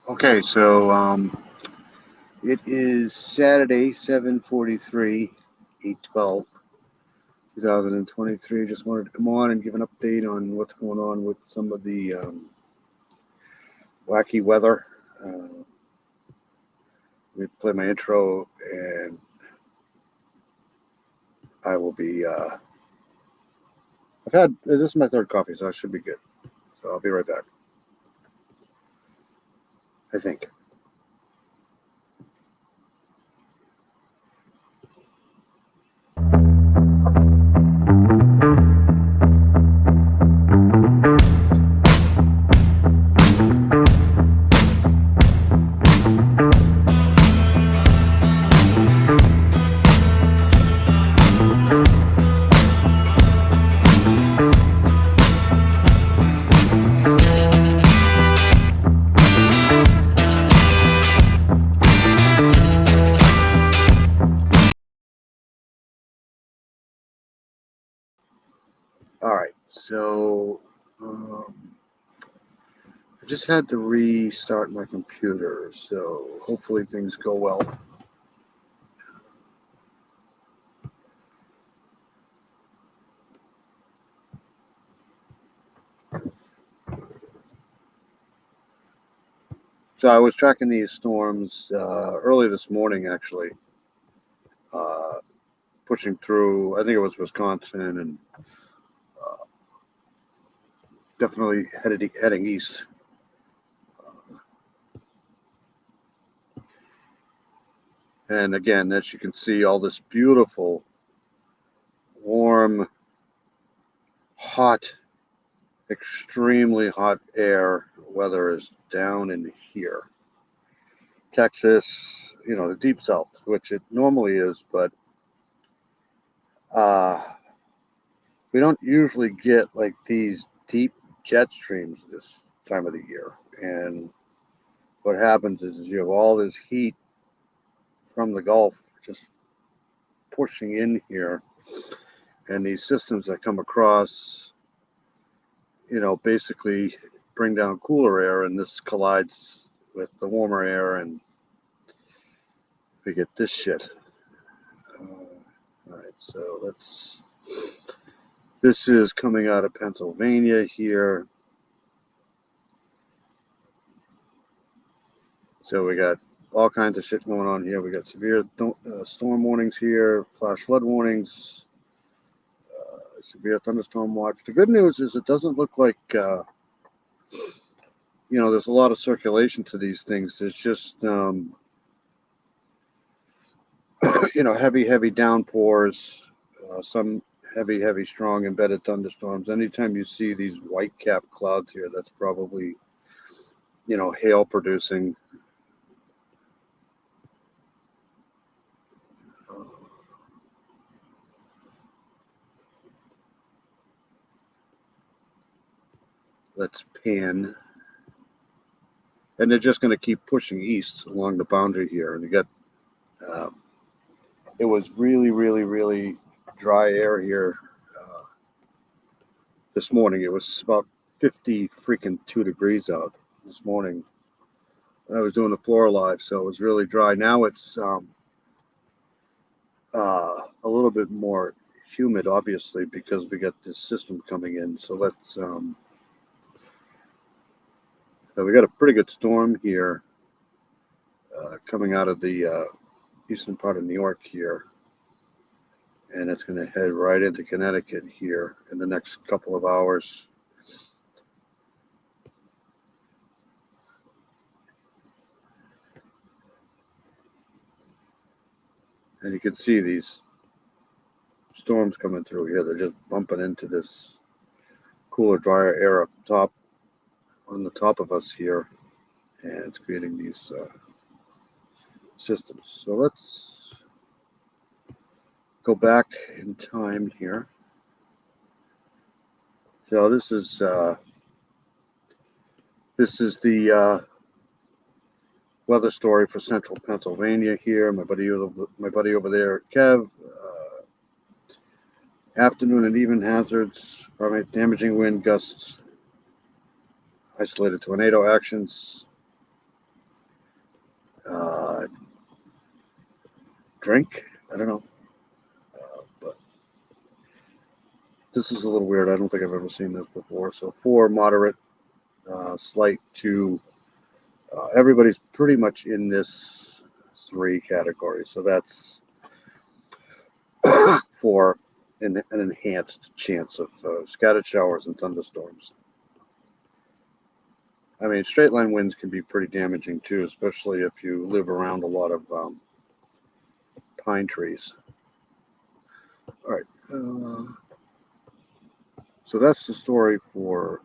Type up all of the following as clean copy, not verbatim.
Okay, so it is Saturday, 7:43, 8/12, 2023. Just wanted to come on and give an update on what's going on with some of the wacky weather. We play my intro, and I will be. This is my third coffee, so I should be good. So I'll be right back. I think. All right, so I just had to restart my computer, so hopefully things go well. So I was tracking these storms early this morning, actually, uh, pushing through. I think it was Wisconsin, and uh, definitely heading east. And again, as you can see, all this beautiful, warm, hot, extremely hot air weather is down in here. Texas, the deep south, which it normally is, but uh, we don't usually get like these deep jet streams this time of the year. And what happens is you have all this heat from the Gulf just pushing in here, and these systems that come across, basically bring down cooler air, and this collides with the warmer air, and we get this shit. All right, so let's. This is coming out of Pennsylvania here. So we got all kinds of shit going on here. We got severe storm warnings here, flash flood warnings, severe thunderstorm watch. The good news is it doesn't look like, there's a lot of circulation to these things. There's just, heavy downpours, some heavy, strong embedded thunderstorms. Anytime you see these white cap clouds here, that's probably, hail producing. Let's pan. And they're just going to keep pushing east along the boundary here. And you got, it was really, really, really dry air here this morning. It was about 50 freaking 2 degrees out this morning. I was doing the floor live, so it was really dry. Now it's a little bit more humid, obviously, because we got this system coming in. So so we got a pretty good storm here coming out of the eastern part of New York here. And it's going to head right into Connecticut here in the next couple of hours. And you can see these storms coming through here. They're just bumping into this cooler, drier air up top on the top of us here. And it's creating these systems. So let's go back in time here. So this is the weather story for central Pennsylvania here. My buddy over there, Kev. Afternoon and evening hazards, damaging wind gusts, isolated tornado actions. drink. I don't know. But this is a little weird. I don't think I've ever seen this before. So 4, moderate, slight 2. Everybody's pretty much in this 3 category. So that's for an enhanced chance of scattered showers and thunderstorms. I mean, straight line winds can be pretty damaging too, especially if you live around a lot of pine trees. All right. So that's the story for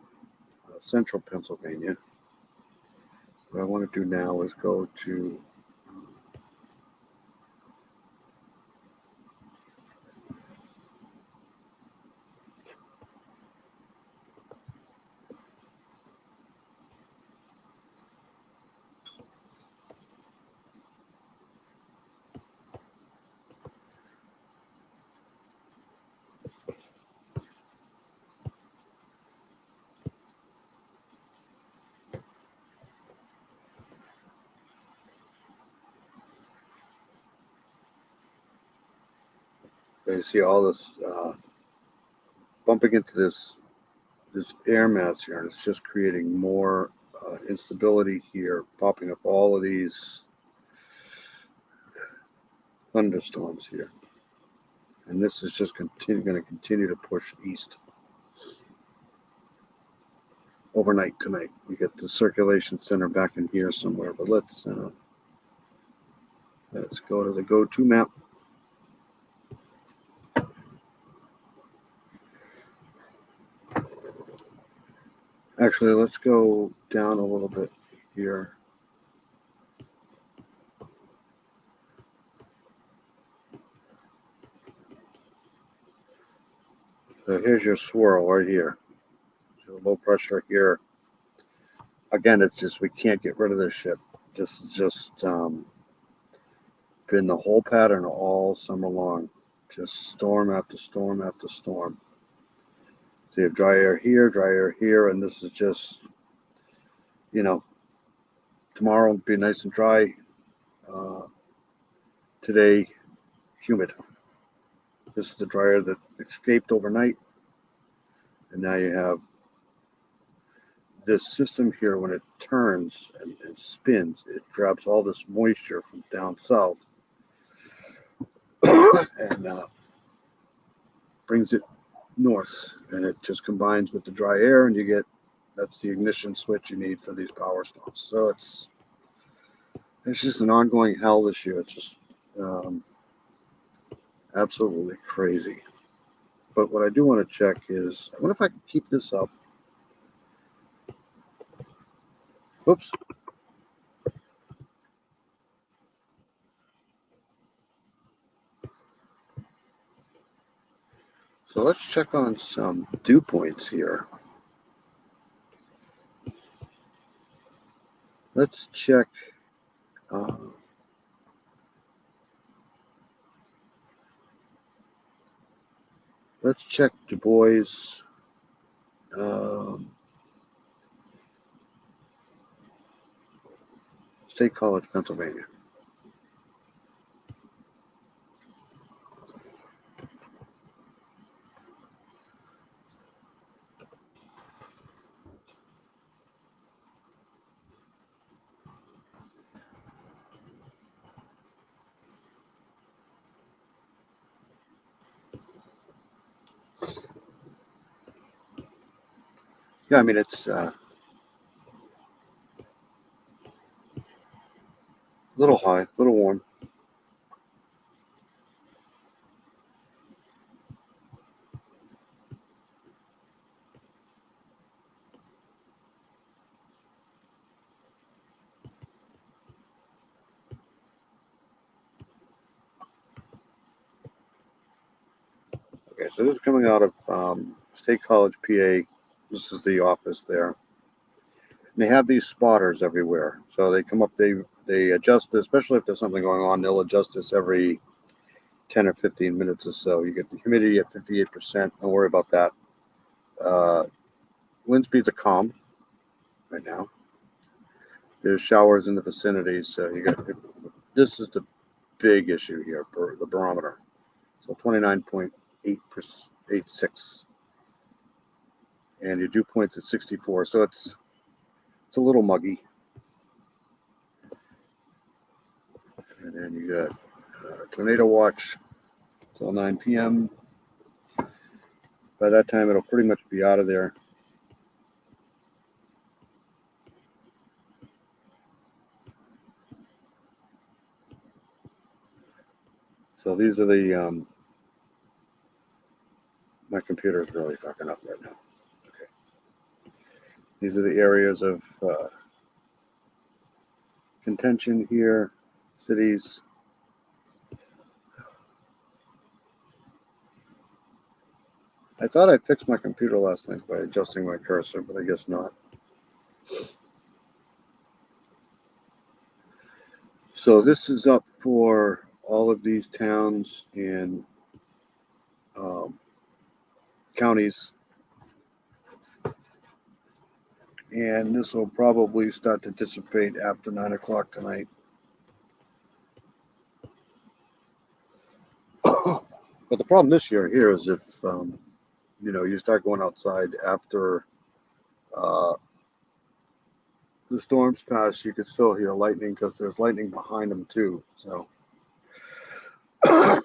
central Pennsylvania. What I want to do now is go to you see all this bumping into this air mass here, and it's just creating more instability here, popping up all of these thunderstorms here. And this is just going to continue to push east overnight tonight. We get the circulation center back in here somewhere, but let's go to the go-to map. Actually, let's go down a little bit here. So here's your swirl right here. So low pressure here. Again, it's just we can't get rid of this shit. Just been the whole pattern all summer long. Just storm after storm after storm. So you have dry air here, and this is just, tomorrow will be nice and dry. Today, humid. This is the dry air that escaped overnight. And now you have this system here. When it turns and spins, it grabs all this moisture from down south and brings it north, and it just combines with the dry air, and you get, that's the ignition switch you need for these power storms. So it's just an ongoing hell this year. It's just absolutely crazy. But what I do want to check is, I wonder if I can keep this up. Oops. So let's check on some dew points here. Let's check Du Bois. State College, Pennsylvania. Yeah, I mean, it's a little high, a little warm. Okay, so this is coming out of State College, PA. This is the office there. And they have these spotters everywhere. So they come up, they adjust this, especially if there's something going on, they'll adjust this every 10 or 15 minutes or so. You get the humidity at 58%. Don't worry about that. Wind speeds are calm right now. There's showers in the vicinity, so you got this is the big issue here for the barometer. So 29.86, and your dew point's at 64. So it's a little muggy. And then you got tornado watch till 9 p.m. By that time, it'll pretty much be out of there. So these are the, my computer is really fucking up right now. Okay. These are the areas of contention here, cities. I thought I fixed my computer last night by adjusting my cursor, but I guess not. So this is up for all of these towns and counties, and this will probably start to dissipate after 9 o'clock tonight. But the problem this year here is if you start going outside after the storms pass, you could still hear lightning because there's lightning behind them too. So, all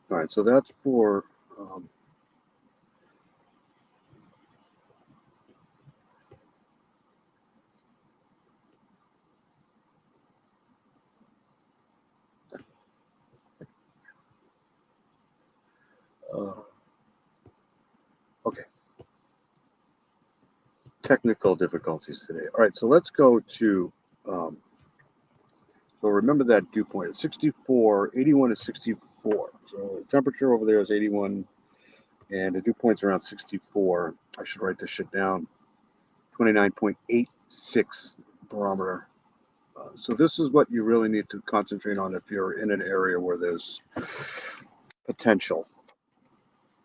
right, so that's for okay, technical difficulties today. All right, so let's go to so remember that dew point at 64, 81 is 64. So the temperature over there is 81, and the dew point's around 64. I should write this shit down. 29.86 barometer. So this is what you really need to concentrate on if you're in an area where there's potential.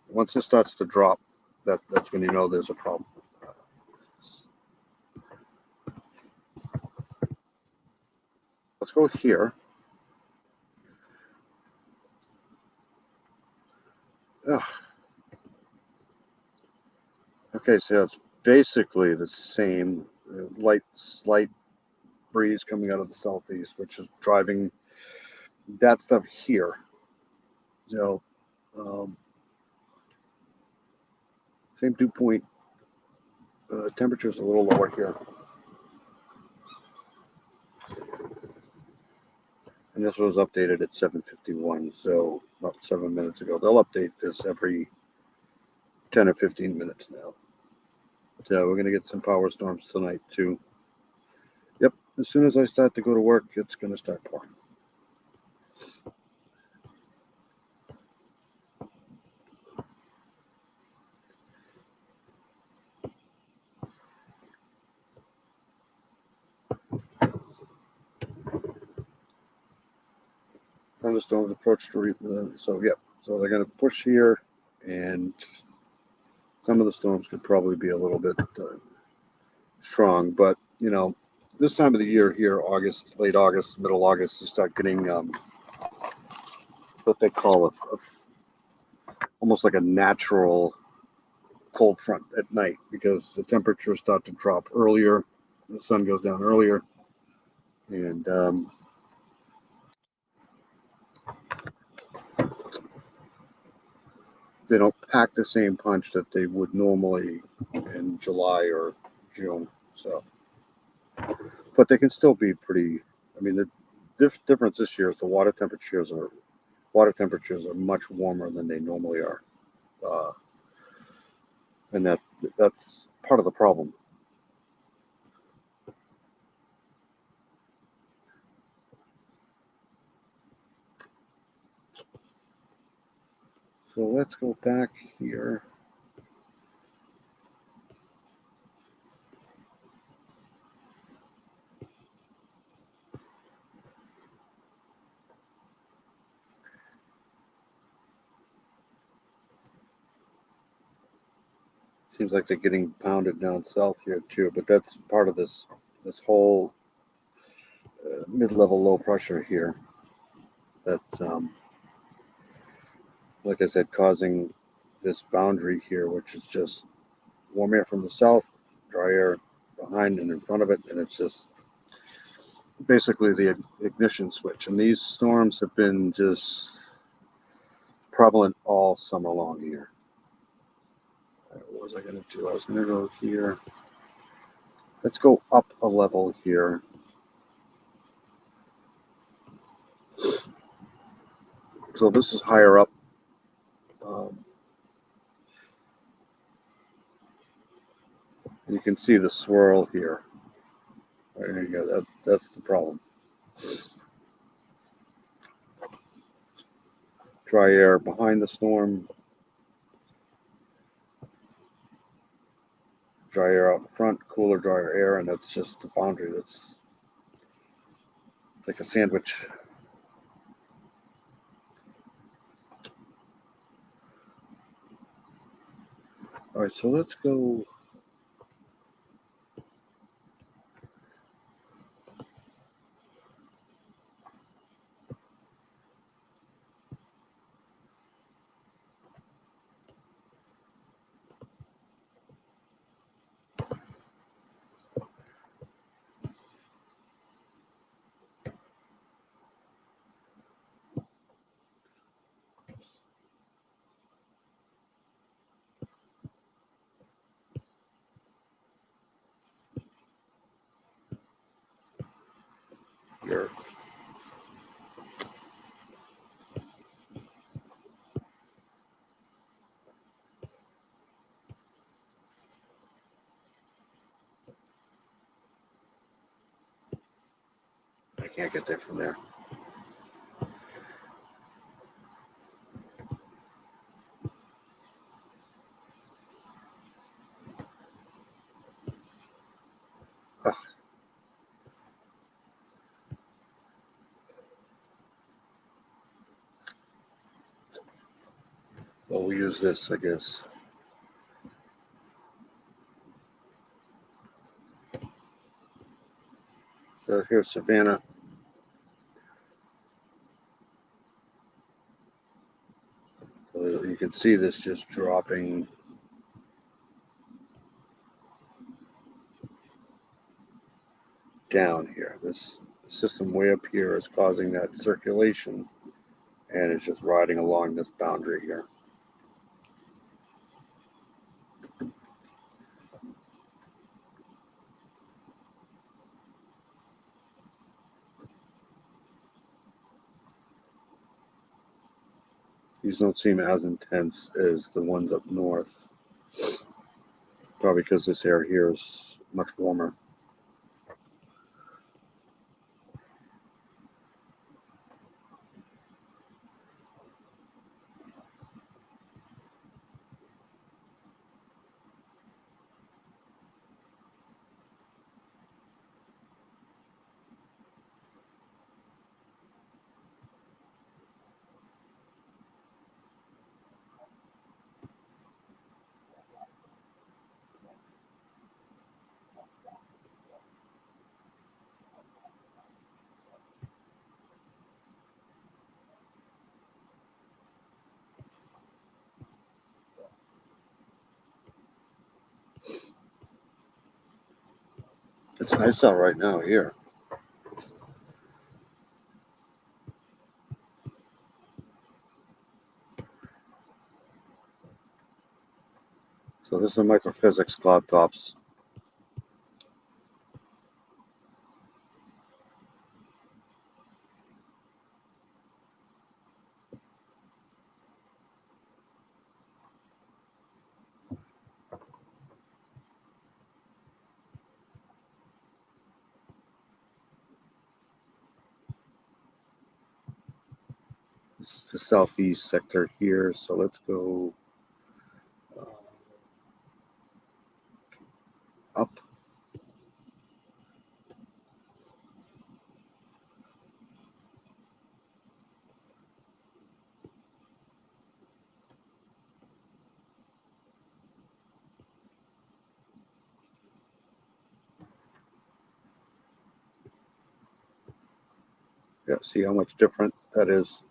Once it starts to drop, that's when you know there's a problem. Let's go here. Ugh. Okay, so it's basically the same. Slight breeze coming out of the southeast, which is driving that stuff here. So, same dew point. Temperature's a little lower here. And this was updated at 7:51, so about 7 minutes ago. They'll update this every 10 or 15 minutes now. So we're going to get some power storms tonight too. Yep, as soon as I start to go to work, it's going to start pouring. Thunderstorms approach to so they're going to push here, and some of the storms could probably be a little bit strong, but this time of the year here, August, late August, middle August, you start getting what they call almost like a natural cold front at night, because the temperatures start to drop earlier, the sun goes down earlier, and they don't pack the same punch that they would normally in July or June. So, but they can still be pretty. I mean, the difference this year is the water temperatures are much warmer than they normally are, and that's part of the problem. So let's go back here. Seems like they're getting pounded down south here too, but that's part of this whole mid-level low pressure here. That's like I said, causing this boundary here, which is just warm air from the south, dry air behind and in front of it, and it's just basically the ignition switch. And these storms have been just prevalent all summer long here. What was I going to do? I was going to go here. Let's go up a level here. So this is higher up. You can see the swirl here. There you go. That's the problem. Dry air behind the storm. Dry air out in front, cooler, drier air, and that's just the boundary. It's like a sandwich. All right, so let's go. Here. I can't get there from there. Ugh. Well, we'll use this, I guess. So here's Savannah. So you can see this just dropping down here. This system way up here is causing that circulation, and it's just riding along this boundary here. These don't seem as intense as the ones up north. Probably because this air here is much warmer. It's nice out right now here. So this is Microphysics Cloud Tops. This is the southeast sector here. So let's go up. Yeah, see how much different that is.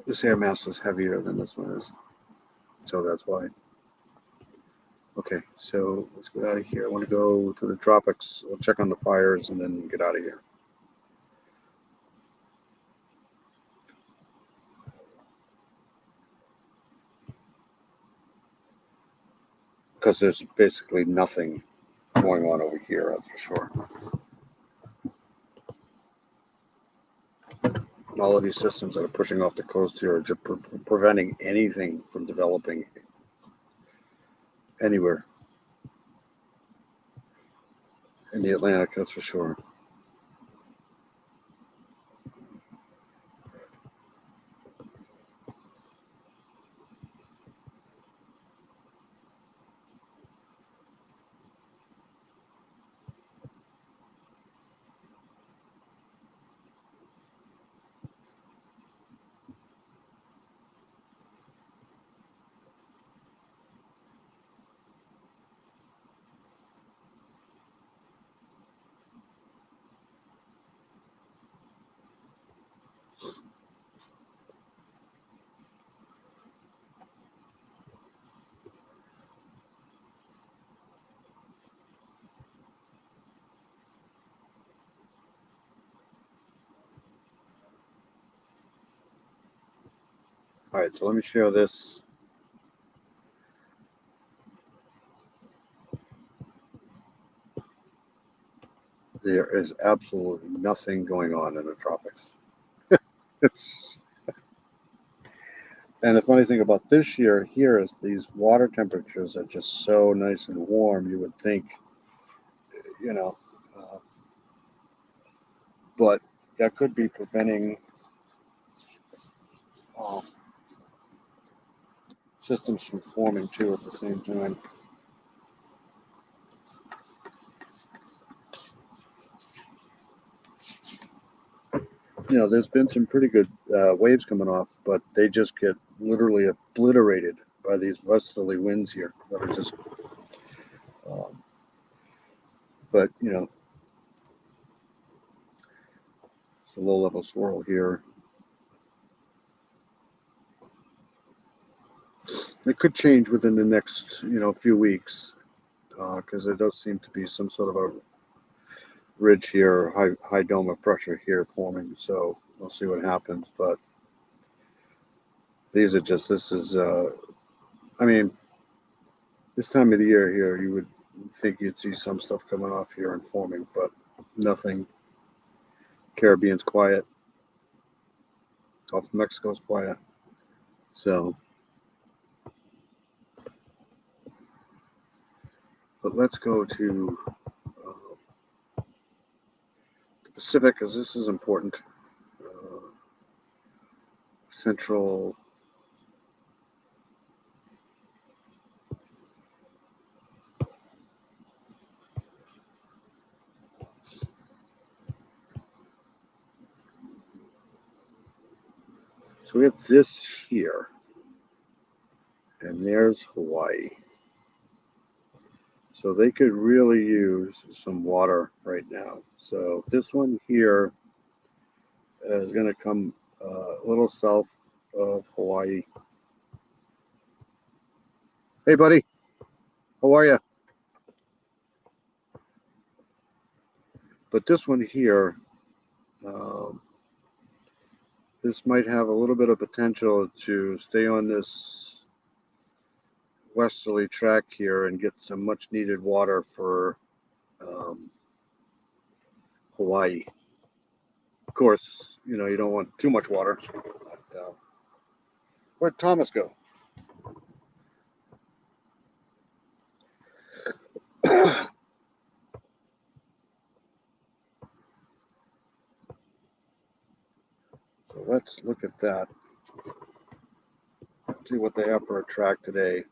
This air mass is heavier than this one is, so that's why. Okay, so let's get out of here. I want to go to the tropics. We'll check on the fires and then get out of here. Because there's basically nothing going on over here, that's for sure. All of these systems that are pushing off the coast here are just preventing anything from developing anywhere in the Atlantic, that's for sure. All right, so let me share this. There is absolutely nothing going on in the tropics. And the funny thing about this year here is these water temperatures are just so nice and warm. You would think, you know, but that could be preventing systems from forming too at the same time. You know, there's been some pretty good waves coming off, but they just get literally obliterated by these westerly winds here that are just. But you know, it's a low-level swirl here. It could change within the next, few weeks, because there does seem to be some sort of a ridge here, high dome of pressure here forming. So we'll see what happens. But these are just. This is. I mean, this time of the year here, you would think you'd see some stuff coming off here and forming, but nothing. Caribbean's quiet. Gulf of Mexico's quiet. So, but let's go to the Pacific, because this is important. Central. So we have this here, and there's Hawaii. So they could really use some water right now. So this one here is going to come a little south of Hawaii. Hey, buddy. How are you? But this one here, this might have a little bit of potential to stay on this westerly track here and get some much needed water for Hawaii. Of course, you don't want too much water. But, where'd Thomas go? So let's look at that. See what they have for a track today.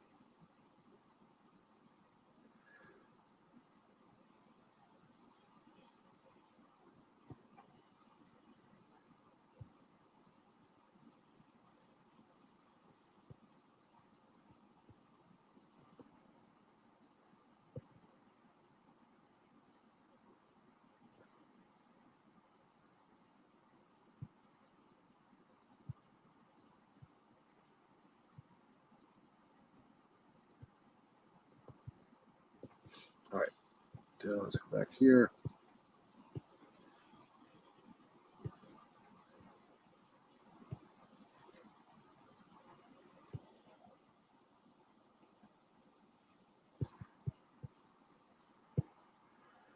All right, let's go back here.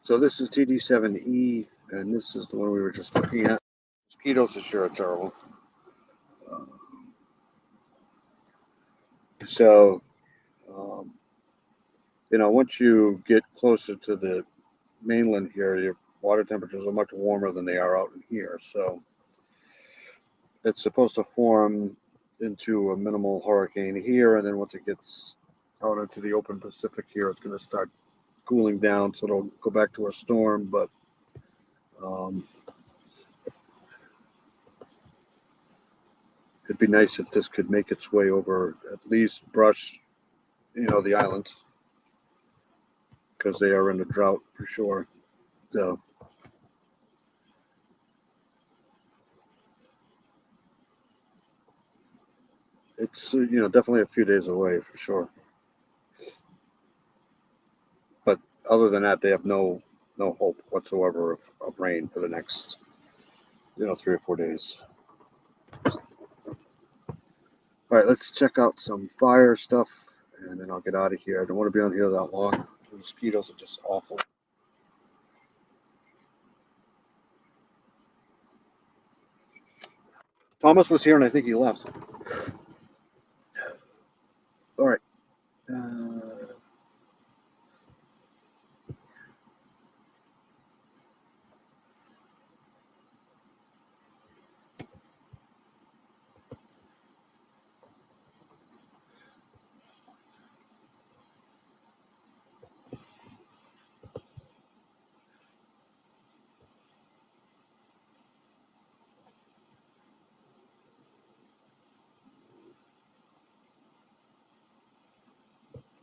So this is TD7E, and this is the one we were just looking at. Mosquitoes this year are terrible. So, once you get closer to the mainland here, your water temperatures are much warmer than they are out in here. So it's supposed to form into a minimal hurricane here, and then once it gets out into the open Pacific here, it's going to start cooling down, so it'll go back to a storm. But it'd be nice if this could make its way over, at least brush, the islands, because they are in a drought for sure. So it's definitely a few days away for sure. But other than that, they have no hope whatsoever of rain for the next 3 or 4 days. All right, let's check out some fire stuff, and then I'll get out of here. I don't want to be on here that long. The mosquitoes are just awful. Thomas was here, and I think he left. All right.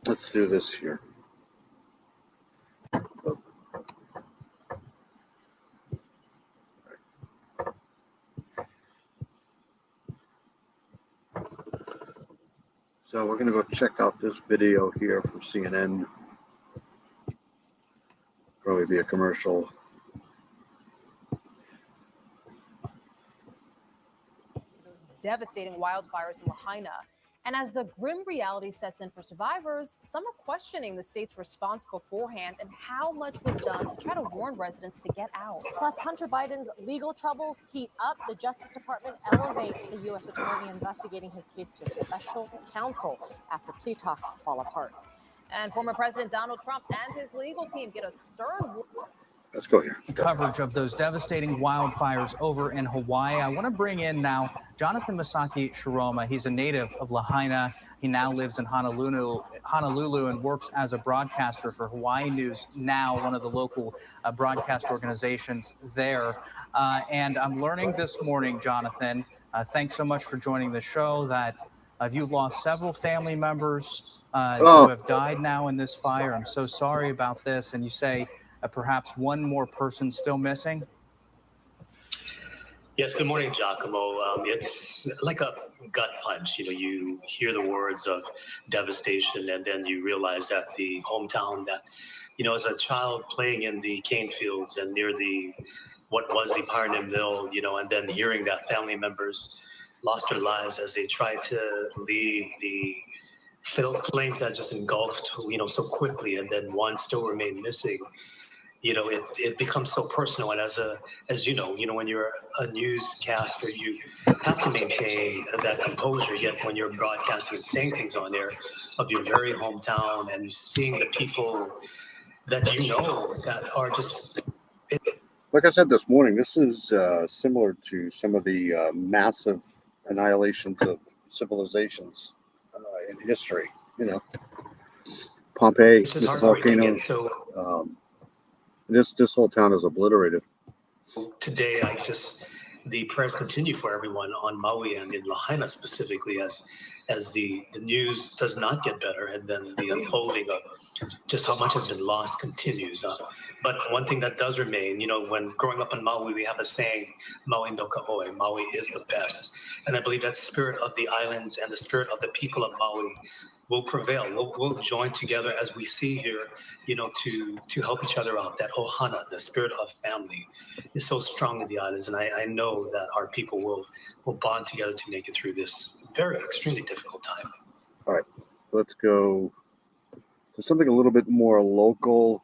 Let's do this here. So we're going to go check out this video here from CNN. Probably be a commercial. Those devastating wildfires in Lahaina. And as the grim reality sets in for survivors, some are questioning the state's response beforehand and how much was done to try to warn residents to get out. Plus, Hunter Biden's legal troubles heat up. The Justice Department elevates the U.S. attorney investigating his case to special counsel after plea talks fall apart. And former President Donald Trump and his legal team get a stern. Let's go here. Coverage of those devastating wildfires over in Hawaii. I want to bring in now Jonathan Masaki Shiroma. He's a native of Lahaina. He now lives in Honolulu and works as a broadcaster for Hawaii News Now, one of the local broadcast organizations there. And I'm learning this morning, Jonathan, thanks so much for joining the show, that you've lost several family members who have died now in this fire. I'm so sorry about this. And you say perhaps one more person still missing? Yes, good morning, Giacomo. It's like a gut punch. You hear the words of devastation, and then you realize that the hometown that, as a child playing in the cane fields and near what was the Pioneer Mill, and then hearing that family members lost their lives as they tried to leave the flames that just engulfed, so quickly, and then one still remained missing. It becomes so personal. And as you know, when you're a newscaster, you have to maintain that composure. Yet when you're broadcasting and saying things on air of your very hometown and seeing the people that that are just. Like I said this morning, this is similar to some of the massive annihilations of civilizations in history. Pompeii, the volcanoes. This whole town is obliterated. Today, the prayers continue for everyone on Maui and in Lahaina specifically, as the news does not get better, and then the unfolding of just how much has been lost continues. But one thing that does remain, when growing up in Maui, we have a saying, Maui no ka oe, Maui is the best. And I believe that spirit of the islands and the spirit of the people of Maui will prevail. We'll join together as we see here, to help each other out. That ohana, the spirit of family, is so strong in the islands. And I know that our people will bond together to make it through this very extremely difficult time. All right, let's go to something a little bit more local.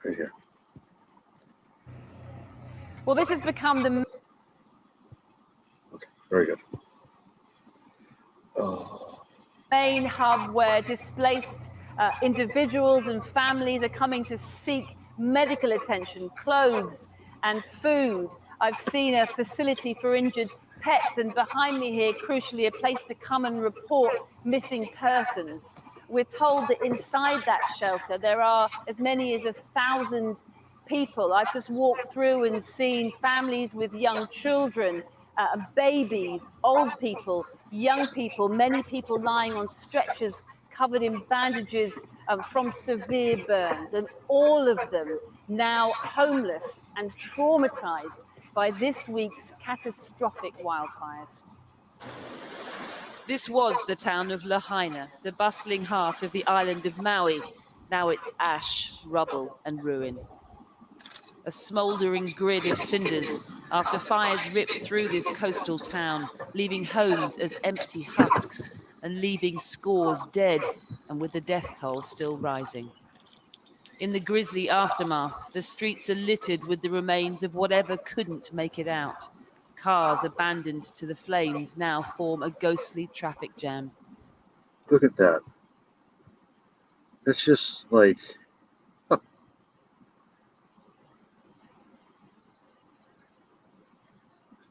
Right here. Well, this has become the Okay, very good. main hub where displaced individuals and families are coming to seek medical attention, clothes and food. I've seen a facility for injured pets, and behind me here, crucially, a place to come and report missing persons. We're told that inside that shelter, there are as many as 1,000 people. I've just walked through and seen families with young children, babies, old people, young people, many people lying on stretchers covered in bandages from severe burns, and all of them now homeless and traumatized by this week's catastrophic wildfires. This was the town of Lahaina, the bustling heart of the island of Maui. Now it's ash, rubble, and ruin. A smouldering grid of cinders after fires ripped through this coastal town, leaving homes as empty husks and leaving scores dead, and with the death toll still rising. In the grisly aftermath, the streets are littered with the remains of whatever couldn't make it out. Cars abandoned to the flames now form a ghostly traffic jam. Look at that. It's just like, huh.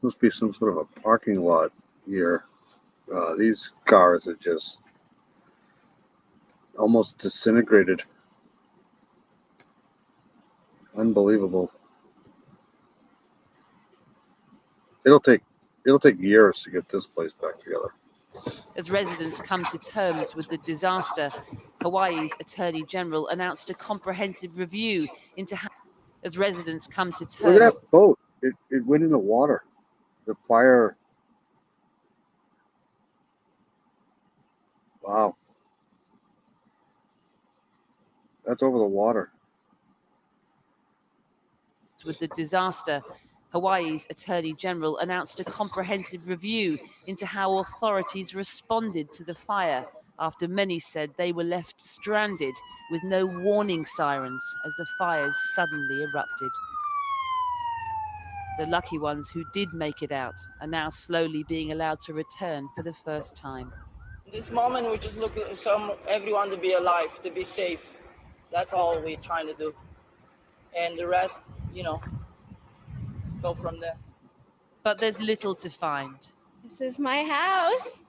Must be some sort of a parking lot here. These cars are just almost disintegrated. Unbelievable. It'll take years to get this place back together. As residents come to terms with the disaster, Hawaii's Attorney General announced a comprehensive review into how. As residents come to terms. Look at that boat. It went in the water. The fire. Wow. That's over the water. With the disaster, Hawaii's Attorney General announced a comprehensive review into how authorities responded to the fire after many said they were left stranded with no warning sirens as the fires suddenly erupted. The lucky ones who did make it out are now slowly being allowed to return for the first time. In this moment, we're just looking for everyone to be alive, to be safe. That's all we're trying to do. And the rest, go from there. But there's little to find. This is my house.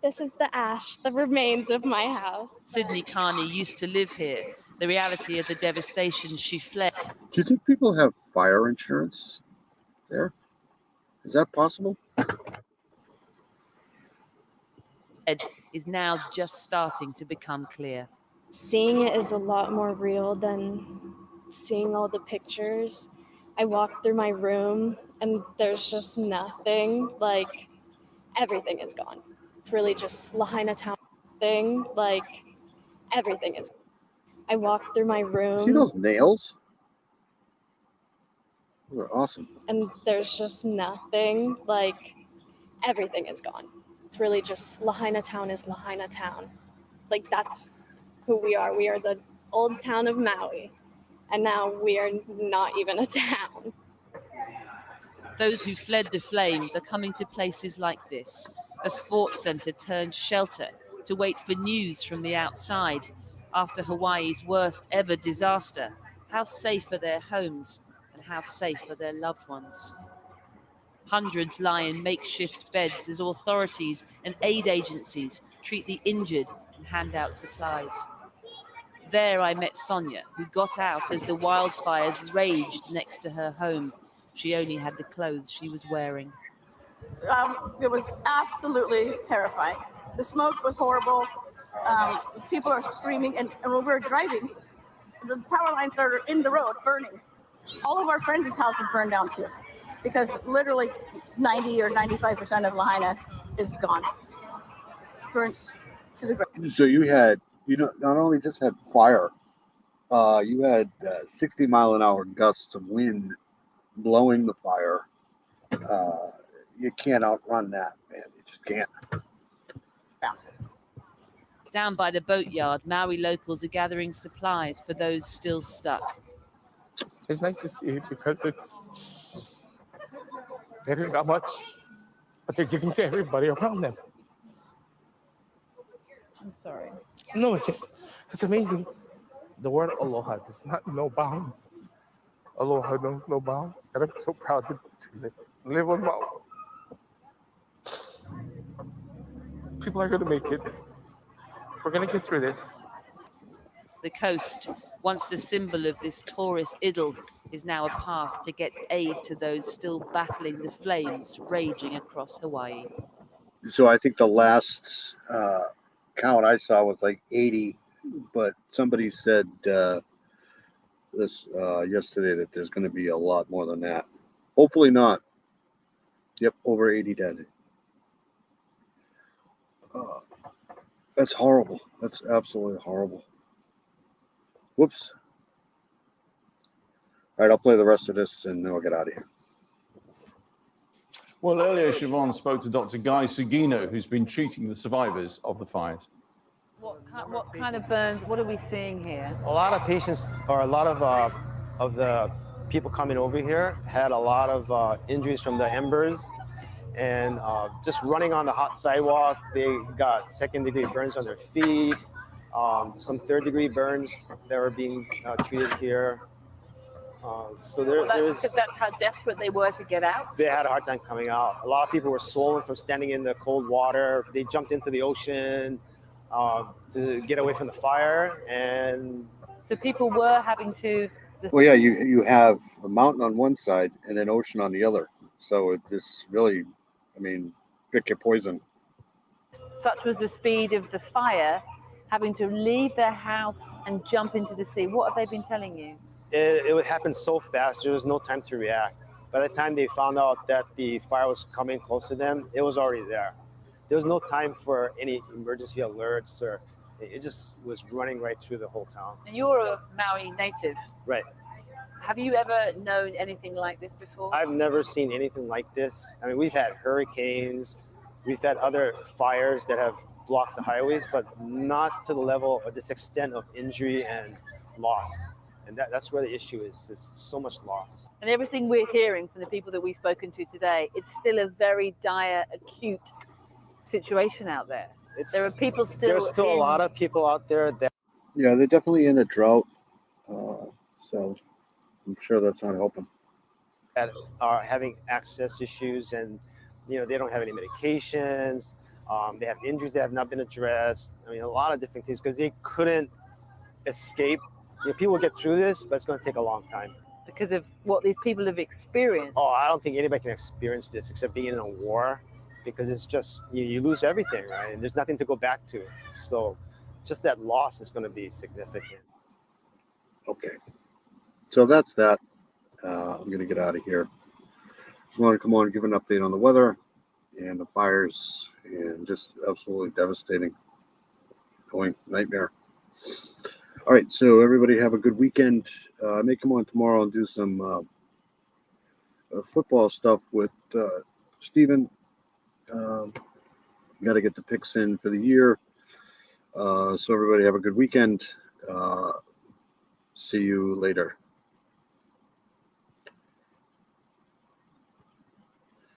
This is the ash, the remains of my house. Sydney Carney used to live here. The reality of the devastation she fled. Do you think people have fire insurance there? Is that possible? Is now just starting to become clear. Seeing it is a lot more real than seeing all the pictures. I walk through my room and there's just nothing. Like, everything is gone. It's really just Lahaina town thing. Like, everything is gone. I walk through my room. See those nails? Those are awesome. And there's just nothing. Like, everything is gone. It's really just Lahaina town is Lahaina town. Like, that's who we are. We are the old town of Maui. And now we are not even a town. Those who fled the flames are coming to places like this, a sports center turned shelter, to wait for news from the outside. After Hawaii's worst ever disaster, how safe are their homes and how safe are their loved ones? Hundreds lie in makeshift beds as authorities and aid agencies treat the injured and hand out supplies. There I met Sonia, who got out as the wildfires raged next to her home. She only had the clothes she was wearing. It was absolutely terrifying. The smoke was horrible. People are screaming, and when we were driving, the power lines are in the road burning. All of our friends' houses burned down too, because literally 90 or 95% of Lahaina is gone. It's burnt to the ground. So you had, not only just had fire, you had 60-mile-an-hour gusts of wind blowing the fire. You can't outrun that, man. You just can't. Down by the boatyard, Maui locals are gathering supplies for those still stuck. It's nice to see because they didn't got much, but they're giving to everybody around them. I'm sorry. No, it's amazing. The word aloha does not know bounds. Aloha knows no bounds, and I'm so proud to live on Maui. People are going to make it. We're going to get through this. The coast, once the symbol of this tourist idyll, is now a path to get aid to those still battling the flames raging across Hawaii. So I think the last count I saw was like 80, but somebody said this yesterday that there's going to be a lot more than that. Hopefully not. Yep, over 80 dead. That's horrible. That's absolutely horrible. Whoops. All right, I'll play the rest of this and then we'll get out of here. Well, earlier, Siobhan spoke to Dr. Guy Sugino, who's been treating the survivors of the fires. What kind of burns? What are we seeing here? A lot of patients, or a lot of the people coming over here had a lot of injuries from the embers. And just running on the hot sidewalk, they got second-degree burns on their feet, some third-degree burns that were being treated here. So that's how desperate they were to get out? They had a hard time coming out. A lot of people were swollen from standing in the cold water. They jumped into the ocean to get away from the fire. And so people were having to... Well, yeah, you have a mountain on one side and an ocean on the other. So it just really... pick your poison. Such was the speed of the fire, having to leave their house and jump into the sea. What have they been telling you? It would happen so fast, there was no time to react. By the time they found out that the fire was coming close to them, it was already there. There was no time for any emergency alerts, or it just was running right through the whole town. And you're a Maui native. Right. Have you ever known anything like this before? I've never seen anything like this. We've had hurricanes, we've had other fires that have blocked the highways, but not to the level or this extent of injury and loss. And that's where the issue is. There's so much loss. And everything we're hearing from the people that we've spoken to today, it's still a very dire, acute situation out there. There are people still... There's still a lot of people out there that... Yeah, they're definitely in a drought. So I'm sure that's not helping. That are having access issues, and they don't have any medications. They have injuries that have not been addressed. A lot of different things because they couldn't escape. People get through this, but it's going to take a long time. Because of what these people have experienced. Oh, I don't think anybody can experience this except being in a war, because it's just, you lose everything, right? And there's nothing to go back to. So just that loss is going to be significant. Okay. So that's that. I'm going to get out of here. Just want to come on and give an update on the weather and the fires, and just absolutely devastating. Going nightmare. All right, so everybody have a good weekend. I may come on tomorrow and do some football stuff with Steven. Got to get the picks in for the year. So everybody have a good weekend. See you later.